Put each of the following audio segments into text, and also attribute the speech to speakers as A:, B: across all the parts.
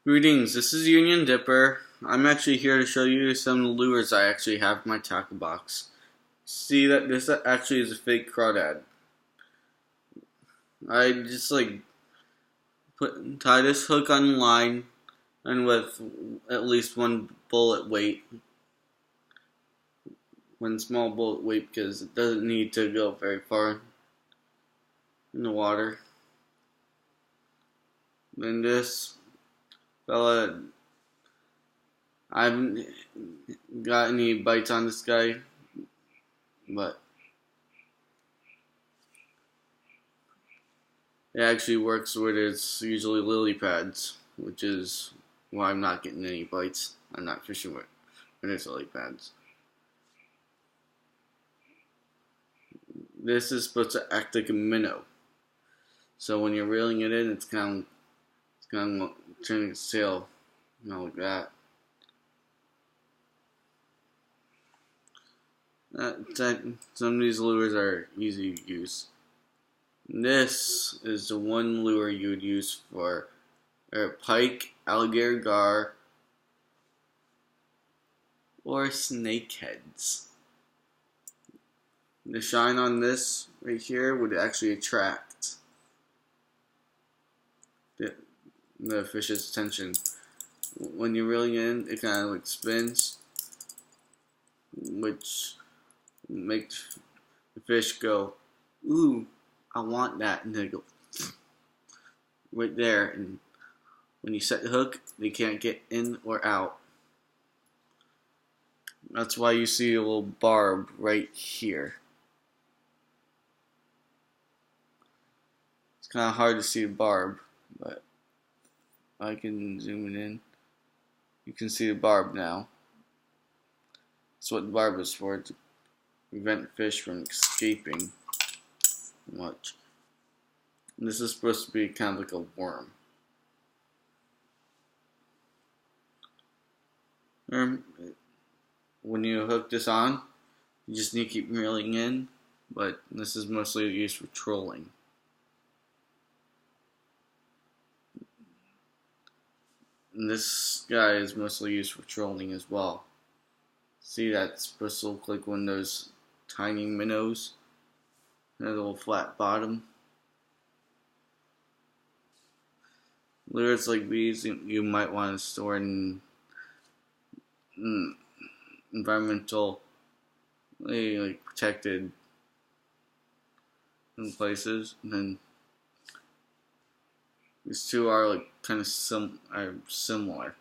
A: Greetings, this is Union Dipper. I'm actually here to show you some of the lures I actually have in my tackle box. See that this actually is a fake crawdad. I just tie this hook on the line and with at least one bullet weight. One small bullet weight because it doesn't need to go very far in the water. Then this fella, I haven't got any bites on this guy, but it actually works where it's usually lily pads, which is why I'm not getting any bites. I'm not fishing with when it's lily pads. This is supposed to act like a minnow, so when you're reeling it in, it's kind of turning its tail, like that. Some of these lures are easy to use. This is the one lure you would use for pike, alligator gar, or snakeheads. The shine on this right here would actually attract the fish's attention. When you're reeling in, it kind of like spins, which makes the fish go, "Ooh, I want that," and they go right there. And when you set the hook, they can't get in or out. That's why you see a little barb right here. It's kind of hard to see the barb, but I can zoom it in. You can see the barb now. That's what the barb is for, to prevent fish from escaping much. And this is supposed to be kind of like a worm. When you hook this on, you just need to keep reeling in, but this is mostly used for trolling. And this guy is mostly used for trolling as well. See, that's supposed to look like one of those tiny minnows. A little flat bottom. Lures like these you might want to store in environmental, like protected places. And then these two are like kind of similar,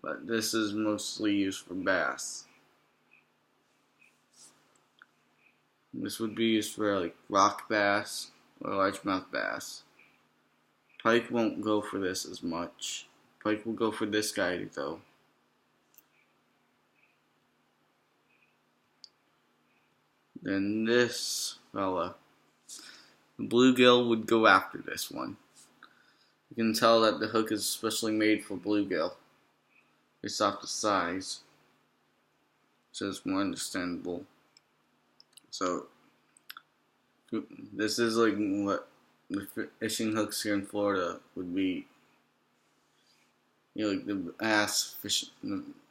A: but this is mostly used for bass. This would be used for like rock bass or largemouth bass. Pike won't go for this as much. Pike will go for this guy though. Then this fella, the bluegill, would go after this one. You can tell that the hook is especially made for bluegill based off the size, so it's more understandable. So this is like what the fishing hooks here in Florida would be. Like the bass fish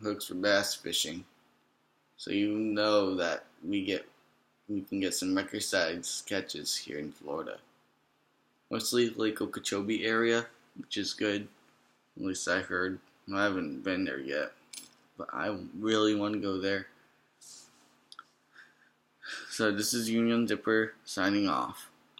A: hooks for bass fishing. So you know that we can get some record-sized catches here in Florida. Mostly Lake Okeechobee area, which is good. At least I heard. I haven't been there yet, but I really want to go there. So this is Union Dipper signing off.